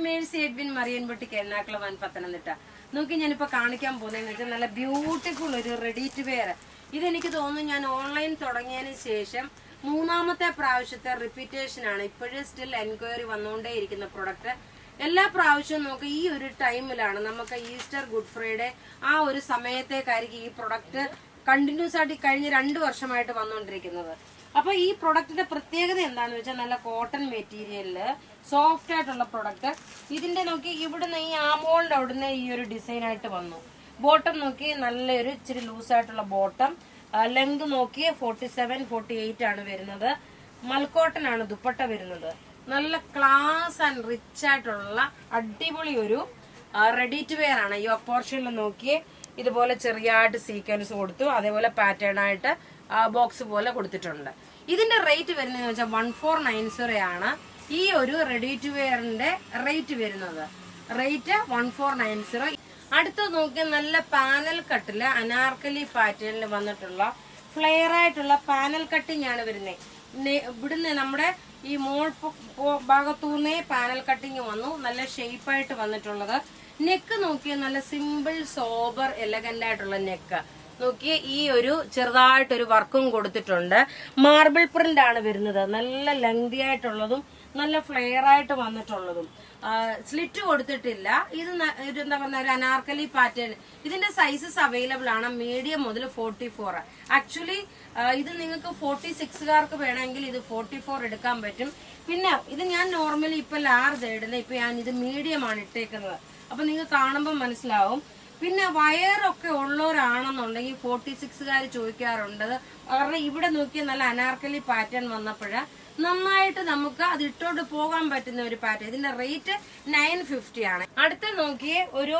Mercy Edwin മറിയൻപൊട്ടിക്ക് എറണാകുളം പത്തനംതിട്ട. നോക്കി ഞാനിപ്പോ കാണിക്കാൻ പോകുന്നതെന്ന് വെച്ചാൽ നല്ല ബ്യൂട്ടിഫുൾ ഒരു റെഡി ടു വെയർ. ഇതെനിക്ക് തോന്നുന്നു ഞാൻ ഓൺലൈൻ തുടങ്ങിയതിന് ശേഷം മൂന്നാമത്തെ പ്രാവശ്യത്തെ റിപ്പീറ്റേഷൻ ആണ്. ഇപ്പോഴും സ്റ്റിൽ എൻക്വയറി വന്നുകൊണ്ടേ ഇരിക്കുന്ന പ്രൊഡക്റ്റ്. എല്ലാ പ്രാവശ്യവും നമുക്ക് ഈ ഒരു ടൈമിലാണ്, നമുക്ക് ഈസ്റ്റർ ഗുഡ് ഫ്രൈഡേ ആ ഒരു സമയത്തേക്കായിരിക്കും ഈ പ്രൊഡക്റ്റ് കണ്ടിന്യൂസ് ആയിട്ട് കഴിഞ്ഞ 2 വർഷമായിട്ട് വന്നുകൊണ്ടിരിക്കുന്നത്. അപ്പൊ ഈ പ്രൊഡക്റ്റിന്റെ പ്രത്യേകത എന്താണെന്ന് വെച്ചാൽ നല്ല കോട്ടൺ മെറ്റീരിയലില് സോഫ്റ്റ് ആയിട്ടുള്ള പ്രൊഡക്റ്റ്. ഇതിന്റെ നോക്കി ഇവിടുന്ന് ഈ ആമോളിന്റെ അവിടുന്ന് ഈ ഒരു ഡിസൈൻ ആയിട്ട് വന്നു. ബോട്ടം നോക്കി നല്ലൊരു ഇച്ചിരി ലൂസായിട്ടുള്ള ബോട്ടം. ലെങ്ത് നോക്കി 47-48 ആണ് വരുന്നത്. മൽക്കോട്ടൺ ആണ് ദുപ്പട്ട വരുന്നത്. നല്ല ക്ലാസ് ആൻഡ് റിച്ച് ആയിട്ടുള്ള അടിപൊളി ഒരു റെഡി ടു വെയർ ആണ്. ഈ പോർഷനിൽ നോക്കിയേ ഇതുപോലെ ചെറിയായിട്ട് സീക്വൻസ് കൊടുത്തു, അതേപോലെ പാറ്റേൺ ആയിട്ട് ബോക്സ് പോലെ കൊടുത്തിട്ടുണ്ട്. ഇതിന്റെ റേറ്റ് വരുന്നതെന്ന് വെച്ചാൽ 1490 ആണ് ഈ ഒരു റെഡി ടു വെയറിന്റെ റേറ്റ് വരുന്നത്. റേറ്റ് 1490. അടുത്ത നോക്കിയാൽ നല്ല പാനൽ കട്ടില് അനാർക്കലി പാറ്റേണിൽ വന്നിട്ടുള്ള ഫ്ലെയർ ആയിട്ടുള്ള പാനൽ കട്ടിങ് ആണ് വരുന്നത്. ഇവിടുന്ന് നമ്മുടെ ഈ മോൾ ഭാഗത്തുനിന്നേ പാനൽ കട്ടിങ് വന്നു. നല്ല ഷേപ്പായിട്ട് വന്നിട്ടുള്ളത്. നെക്ക് നോക്കിയാൽ നല്ല സിമ്പിൾ സോബർ എലഗന്റ് ആയിട്ടുള്ള നെക്ക്. നോക്കിയേ ഈ ഒരു ചെറുതായിട്ടൊരു വർക്കും കൊടുത്തിട്ടുണ്ട്. മാർബിൾ പ്രിന്റ് ആണ് വരുന്നത്. നല്ല ലെങ്തി ആയിട്ടുള്ളതും നല്ല ഫ്ലെയർ ആയിട്ട് വന്നിട്ടുള്ളതും. സ്ലിറ്റ് കൊടുത്തിട്ടില്ല. ഇത് എന്താ പറഞ്ഞ ഒരു അനാർക്കലി പാറ്റേൺ. ഇതിന്റെ സൈസസ് അവൈലബിൾ ആണ് മീഡിയം മുതൽ 44. ആക്ച്വലി ഇത് നിങ്ങൾക്ക് 46കാർക്ക് വേണമെങ്കിൽ ഇത് 44 എടുക്കാൻ പറ്റും. പിന്നെ ഇത് ഞാൻ നോർമലി ഇപ്പൊ ലാർജ് ഇടുന്നത്. ഇപ്പൊ ഞാൻ ഇത് മീഡിയം ആണ് ഇട്ടേക്കുന്നത്. അപ്പൊ നിങ്ങൾക്ക് കാണുമ്പോൾ മനസ്സിലാവും. പിന്നെ വയറൊക്കെ ഉള്ളവരാണെന്നുണ്ടെങ്കിൽ 46കാർ ചോദിക്കാറുണ്ട്. കാരണം ഇവിടെ നോക്കിയാൽ നല്ല അനാർക്കലി പാറ്റേൺ വന്നപ്പോഴ് നന്നായിട്ട് നമുക്ക് അത് ഇട്ടോണ്ട് പോകാൻ പറ്റുന്ന ഒരു പാറ്റേൺ. ഇതിന്റെ റേറ്റ് 950 ആണ്. അടുത്ത നോക്കിയേ ഒരു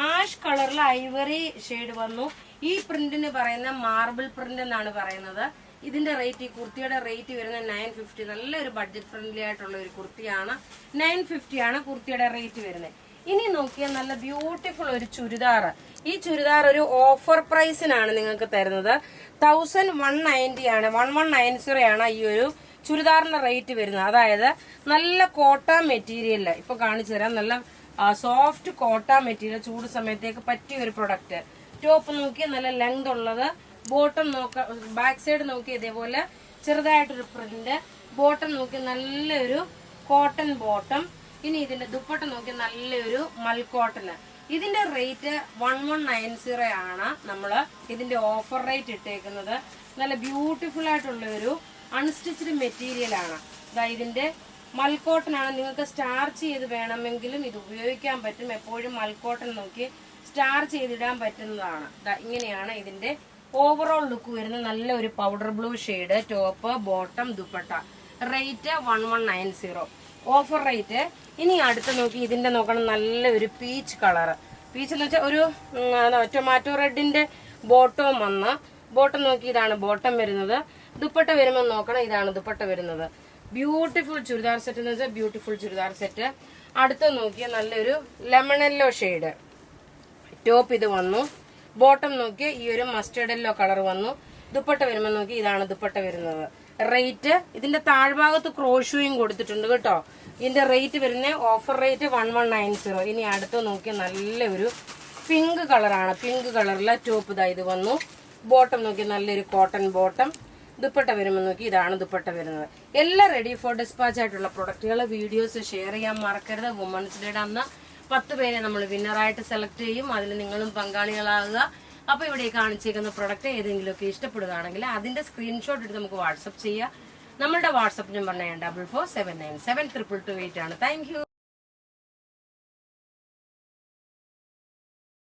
ആഷ് കളറിൽ ഐവറി ഷെയ്ഡ് വന്നു. ഈ പ്രിന്റിന് പറയുന്ന മാർബിൾ പ്രിന്റ് എന്നാണ് പറയുന്നത്. ഇതിന്റെ റേറ്റ്, ഈ കുർത്തിയുടെ റേറ്റ് വരുന്നത് 950. നല്ലൊരു ബഡ്ജറ്റ് ഫ്രണ്ട്ലി ആയിട്ടുള്ള ഒരു കുർത്തിയാണ്. 950 ആണ് കുർത്തിയുടെ റേറ്റ് വരുന്നത്. ഇനി നോക്കിയാൽ നല്ല ബ്യൂട്ടിഫുൾ ഒരു ചുരിദാർ. ഈ ചുരിദാർ ഒരു ഓഫർ പ്രൈസിനാണ് നിങ്ങൾക്ക് തരുന്നത്. 1190 ആണ്, 1190 ആണ് ഈ ഒരു ചുരിദാറിന്റെ റേറ്റ് വരുന്നത്. അതായത് നല്ല കോട്ട മെറ്റീരിയൽ ഇപ്പൊ കാണിച്ചു തരാം. നല്ല സോഫ്റ്റ് കോട്ട മെറ്റീരിയൽ, ചൂട് സമയത്തേക്ക് പറ്റിയ ഒരു പ്രൊഡക്റ്റ്. ടോപ്പ് നോക്കി നല്ല ലെങ്ത് ഉള്ളത്. ബോട്ടം ബാക്ക് സൈഡ് നോക്കി ഇതേപോലെ ചെറുതായിട്ടൊരു പ്രിന്റ്. ബോട്ടം നോക്കി നല്ലൊരു കോട്ടൺ ബോട്ടം. ഇനി ഇതിന്റെ ദുപ്പട്ട നോക്കി നല്ലൊരു മൽക്കോട്ടന്. ഇതിന്റെ റേറ്റ് 1190 ആണ് നമ്മള് ഇതിന്റെ ഓഫർ റേറ്റ് ഇട്ടേക്കുന്നത്. നല്ല ബ്യൂട്ടിഫുൾ ആയിട്ടുള്ള ഒരു അൺസ്റ്റിച്ച്ഡ് മെറ്റീരിയൽ ആണ്. ഇതിന്റെ മൽക്കോട്ടൺ ആണ്. നിങ്ങൾക്ക് സ്റ്റാർച്ച് ചെയ്ത് വേണമെങ്കിലും ഇത് ഉപയോഗിക്കാൻ പറ്റും. എപ്പോഴും മൽക്കോട്ടൺ നോക്കി സ്റ്റാർച്ച് ചെയ്തിടാൻ പറ്റുന്നതാണ്. ഇങ്ങനെയാണ് ഇതിന്റെ ഓവറോൾ ലുക്ക് വരുന്നത്. നല്ല ഒരു powder blue shade. Top, bottom, dupatta. Rate 1190 offer rate. ഇനി അടുത്ത് നോക്കി ഇതിന്റെ നോക്കണം നല്ലൊരു പീച്ച് കളർ. പീച്ച് എന്ന് വെച്ചാൽ ഒരു ടൊമാറ്റോ റെഡിന്റെ ബോട്ടം വന്ന്. ബോട്ടം നോക്കി ഇതാണ് ബോട്ടം വരുന്നത്. ദുപ്പട്ട വരുമ്പോൾ നോക്കണം ഇതാണ് ദുപ്പട്ട വരുന്നത്. ബ്യൂട്ടിഫുൾ ചുരിദാർ സെറ്റ് എന്ന് വെച്ചാൽ ബ്യൂട്ടിഫുൾ ചുരിദാർ സെറ്റ്. അടുത്ത് നോക്കിയാൽ നല്ലൊരു ലെമൺ യെല്ലോ ഷെയ്ഡ്. ടോപ്പ് ഇത് വന്നു. ബോട്ടം നോക്കിയാൽ ഈ ഒരു മസ്റ്റേർഡ് യെല്ലോ കളർ വന്നു. ദുപ്പട്ട വരുമ്പോൾ നോക്കി ഇതാണ് ദുപ്പട്ട വരുന്നത്. റേറ്റ് ഇതിന്റെ താഴ്ഭാഗത്ത് ക്രോഷുയും കൊടുത്തിട്ടുണ്ട് കേട്ടോ. ഇതിന്റെ റേറ്റ് വരുന്ന ഓഫർ റേറ്റ് 1190. ഇനി അടുത്ത് നോക്കിയാൽ നല്ലൊരു പിങ്ക് കളറാണ്. പിങ്ക് കളറിലെ ടോപ്പ് ഇത് വന്നു. ബോട്ടം നോക്കി നല്ലൊരു കോട്ടൺ ബോട്ടം. ദുപ്പട്ട വരുമ്പോൾ നോക്കി ഇതാണ് ദുപ്പട്ട വരുന്നത്. എല്ലാം റെഡി ഫോർ ഡിസ്പാച്ച് ആയിട്ടുള്ള പ്രൊഡക്റ്റുകൾ വീഡിയോസ് ഷെയർ ചെയ്യാൻ മറക്കരുത്. വുമൻസ് ഡേയുടെ അന്ന് 10 പേരെ നമ്മൾ വിന്നറായിട്ട് സെലക്ട് ചെയ്യും. അതിൽ നിങ്ങളും പങ്കാളികളാകുക. അപ്പൊ ഇവിടെ കാണിച്ചേക്കുന്ന പ്രൊഡക്റ്റ് ഏതെങ്കിലുമൊക്കെ ഇഷ്ടപ്പെടുകയാണെങ്കിൽ അതിന്റെ സ്ക്രീൻഷോട്ട് എടുത്ത് നമുക്ക് വാട്സപ്പ് ചെയ്യാം. നമ്മളുടെ വാട്സപ്പ് നമ്പർ 9447972228 ആണ്. Thank you.